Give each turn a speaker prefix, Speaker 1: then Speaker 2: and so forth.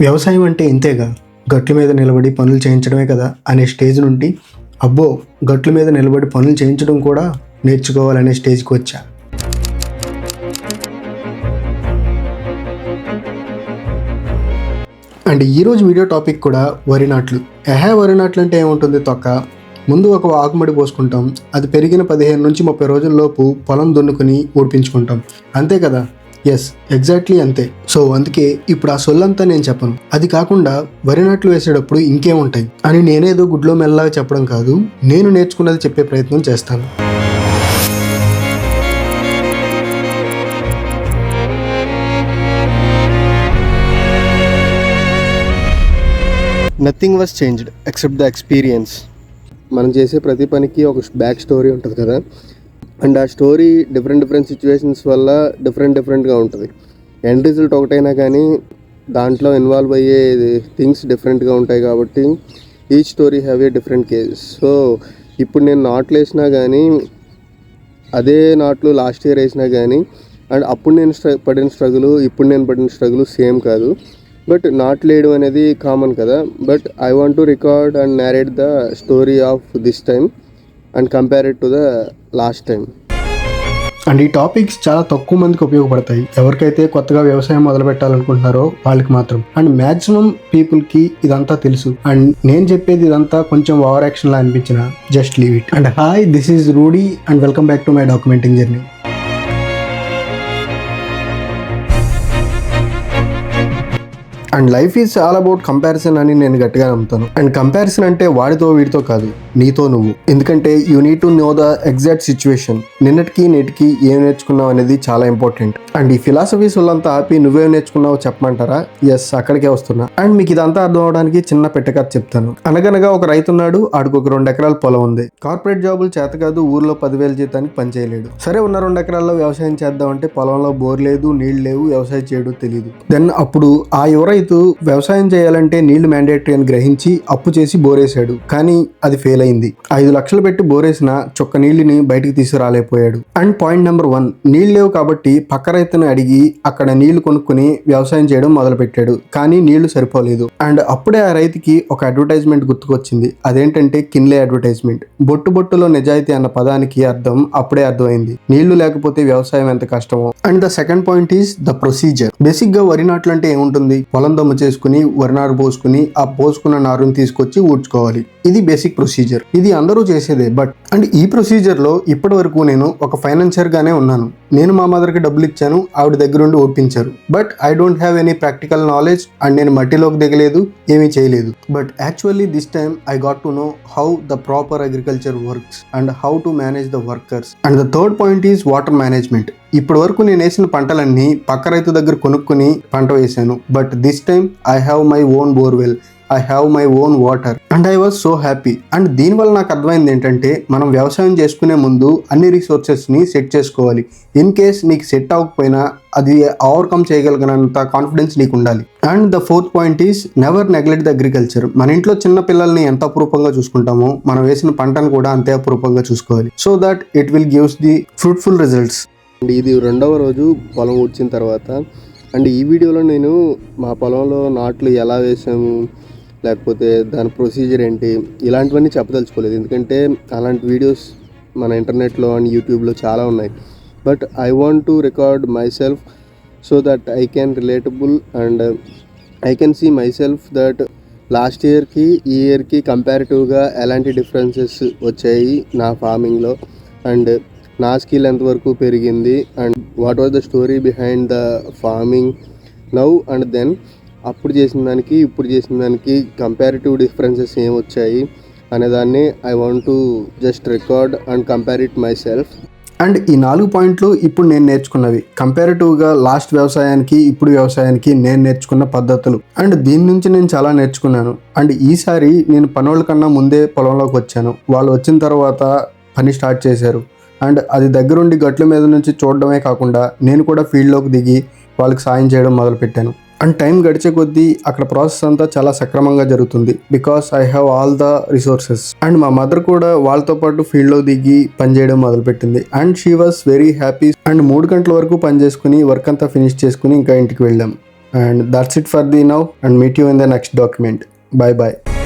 Speaker 1: వ్యవసాయం అంటే ఇంతేగా, గట్ల మీద నిలబడి పనులు చేయించడమే కదా అనే స్టేజ్ నుండి అబ్బో గట్ల మీద నిలబడి పనులు చేయించడం కూడా నేర్చుకోవాలనే స్టేజ్కి వచ్చా. అండ్ ఈరోజు వీడియో టాపిక్ కూడా వరి నాట్లు. వరి నాట్లు అంటే ఏముంటుంది తొక్క, ముందు ఒక ఆకుమడి పోసుకుంటాం, అది పెరిగిన 15 నుంచి 30 రోజుల్లోపు పొలం దున్నుకుని ఊడిపించుకుంటాం, అంతే కదా. ఎస్, ఎగ్జాక్ట్లీ అంతే. సో అందుకే ఇప్పుడు ఆ సొల్లంతా నేను చెప్పను. అది కాకుండా వరి నాట్లు వేసేటప్పుడు ఇంకేముంటాయి అని నేనేదో గుడ్లో మెల్లగా చెప్పడం కాదు, నేను నేర్చుకున్నది చెప్పే ప్రయత్నం చేస్తాను.
Speaker 2: Nothing was changed except the experience. మనం చేసే ప్రతి పనికి ఒక బ్యాక్ స్టోరీ ఉంటుంది కదా, అండ్ ఆ స్టోరీ డిఫరెంట్ సిచ్యువేషన్స్ వల్ల డిఫరెంట్గా ఉంటుంది. ఎండ్ రిజల్ట్ ఒకటైనా కానీ దాంట్లో ఇన్వాల్వ్ అయ్యే థింగ్స్ డిఫరెంట్గా ఉంటాయి కాబట్టి each story have a different case. So ఇప్పుడు నేను నాట్లు వేసినా కానీ అదే నాట్లు లాస్ట్ ఇయర్ వేసినా కానీ అండ్ అప్పుడు నేను పడిన స్ట్రగుల్ ఇప్పుడు నేను పడిన స్ట్రగుల్ సేమ్ కాదు. బట్ నాట్లు వేయడం అనేది కామన్ కదా, but I want to record and narrate the story of this time and compare it to the last time.
Speaker 1: And ఈ టాపిక్స్ చాలా తక్కువ మందికి ఉపయోగపడతాయి, ఎవరికైతే కొత్తగా వ్యవసాయం మొదలు పెట్టాలనుకుంటున్నారో వాళ్ళకి మాత్రం. అండ్ మ్యాక్సిమం పీపుల్కి ఇదంతా తెలుసు, అండ్ నేను చెప్పేది ఇదంతా కొంచెం ఓవర్ యాక్షన్ లా అనిపించిన just leave it. And hi, this is Rudy and welcome back to my documenting journey. And life is all about comparison అని నేను గట్టిగా నమ్ముతాను. అండ్ కంపారిజన్ అంటే వాడితో వీడితో కాదు, నీతో నువ్వు. ఎందుకంటే you need to know the exact situation. నిన్నటికి నేటికి ఏం నేర్చుకున్నావు అనేది చాలా ఇంపార్టెంట్. అండ్ ఈ ఫిలాసఫీస్ వాళ్ళంతా ఆపి నువ్వేం నేర్చుకున్నావో చెప్పమంటారా? ఎస్, అక్కడికే వస్తున్నా. అండ్ మీకు ఇదంతా అర్థం అవడానికి చిన్న పెట్టకథ చెప్తాను. అనగనగా ఒక రైతున్నాడు, ఆడికి ఒక 2 ఎకరాల పొలం ఉంది. కార్పొరేట్ జాబులు చేత కాదు, ఊర్లో 10,000 జీతానికి పని చేయలేడు. సరే, ఉన్న 2 ఎకరాల్లో వ్యవసాయం చేద్దామంటే పొలంలో బోర్ లేదు, నీళ్లు లేవు, వ్యవసాయం చేయడం తెలియదు. దెన్ అప్పుడు ఆ యువ రైతు వ్యవసాయం చేయాలంటే నీళ్లు మ్యాండేటరీ అని గ్రహించి అప్పు చేసి బోరేశాడు. కానీ అది ఫెయిల్ అయింది. 5 లక్షలు పెట్టి బోరేసిన చొక్క నీళ్లని బయటకు తీసుకురాలేకపోయాడు. అండ్ పాయింట్ నెంబర్ 1, నీళ్లు లేవు కాబట్టి పక్క రైతుని అడిగి అక్కడ నీళ్లు కొనుక్కుని వ్యవసాయం చేయడం మొదలు పెట్టాడు. కానీ నీళ్లు సరిపోలేదు. అండ్ అప్పుడే ఆ రైతుకి ఒక అడ్వర్టైజ్మెంట్ గుర్తుకొచ్చింది. అదేంటంటే కిన్లే అడ్వర్టైజ్మెంట్. బొట్టులో నిజాయితీ అన్న పదానికి అర్థం అప్పుడే అర్థమైంది. నీళ్లు లేకపోతే వ్యవసాయం ఎంత కష్టమో. And the second point is the procedure. Basic గా వరి నాట్లు అంటే ఏముంటుంది, పొలం దమ్ము చేసుకుని వరి నారు పోసుకుని ఆ పోసుకున్న నారుని తీసుకొచ్చి ఊడ్చుకోవాలి. ఇది బేసిక్ ప్రొసీజర్. ఇది అందరూ చేసేదే. బట్ అండ్ ఈ ప్రొసీజర్ లో ఇప్పటి వరకు నేను ఒక ఫైనాన్షియర్ గానే ఉన్నాను. నేను మా మదర్ కి డబ్బులు ఇచ్చాను, ఆవిడ దగ్గర ఉండి ఓడిపించారు. But I don't have any practical knowledge and నేను మట్టిలోకి దిగలేదు, ఏమీ చేయలేదు. But actually this time I got to know how the proper agriculture works and how to manage the workers. And the third point is water management. ఇప్పటి వరకు నేను వేసిన పంటలన్నీ పక్క రైతు దగ్గర కొనుక్కుని పంట వేసాను. But this time I have my own borewell, I have my own water and I was so happy. And దీనివల్ల నాకు అర్థమైంది ఏంటంటే మనం వ్యవసాయం చేసుకునే ముందు అన్ని రిసోర్సెస్ని సెట్ చేసుకోవాలి. ఇన్ కేస్ నీకు సెట్ అవ్వకపోయినా అది ఓవర్కమ్ చేయగలిగినంత కాన్ఫిడెన్స్ నీకు ఉండాలి. And the fourth point is never neglect the agriculture. మన ఇంట్లో చిన్న పిల్లల్ని ఎంత అపురూపంగా చూసుకుంటామో మనం వేసిన పంటను కూడా అంతే అపురూపంగా చూసుకోవాలి. So that it will gives the fruitful results.
Speaker 2: And ఇది 2వ రోజు పొలం ఊడ్చిన తర్వాత. అండ్ ఈ వీడియోలో నేను మా పొలంలో నాట్లు ఎలా వేసాము, లేకపోతే దాని ప్రొసీజర్ ఏంటి, ఇలాంటివన్నీ చెప్పదలుచుకోలేదు. ఎందుకంటే అలాంటి వీడియోస్ మన ఇంటర్నెట్లో అండ్ యూట్యూబ్లో చాలా ఉన్నాయి. But I want to record myself so that I can relatable and I can see myself that last ఇయర్కి ఈ ఇయర్కి కంపారిటివ్గా ఎలాంటి డిఫరెన్సెస్ వచ్చాయి నా ఫార్మింగ్లో, అండ్ నా స్కిల్ ఎంతవరకు పెరిగింది, and what was the story behind the farming now and then. అప్పుడు చేసిన దానికి ఇప్పుడు చేసిన దానికి కంపారిటివ్ డిఫరెన్సెస్ ఏమొచ్చాయి అనేదాన్ని I want to just record and compare it my self.
Speaker 1: And ఈ 4 పాయింట్లు ఇప్పుడు నేను నేర్చుకున్నవి. కంపారిటివ్గా లాస్ట్ వ్యవసాయానికి ఇప్పుడు వ్యవసాయానికి నేను నేర్చుకున్న పద్ధతులు. అండ్ దీని నుంచి నేను చాలా నేర్చుకున్నాను. అండ్ ఈసారి నేను పనోళ్ళ కన్నా ముందే పొలంలోకి వచ్చాను. వాళ్ళు వచ్చిన తర్వాత పని స్టార్ట్ చేశారు. అండ్ అది దగ్గరుండి గట్ల మీద నుంచి చూడడమే కాకుండా నేను కూడా ఫీల్డ్లోకి దిగి వాళ్ళకి సాయం చేయడం మొదలుపెట్టాను. అండ్ టైం గడిచే కొద్దీ అక్కడ ప్రాసెస్ అంతా చాలా సక్రమంగా జరుగుతుంది. Because I have all the resources. And మా మదర్ కూడా వాళ్ళతో పాటు ఫీల్డ్లో దిగి పనిచేయడం మొదలుపెట్టింది. And she was very happy. And 3 గంటల వరకు పని చేసుకుని వర్క్ అంతా ఫినిష్ చేసుకుని ఇంకా ఇంటికి వెళ్ళాం. And that's it for the now, and meet you in the next document. Bye bye.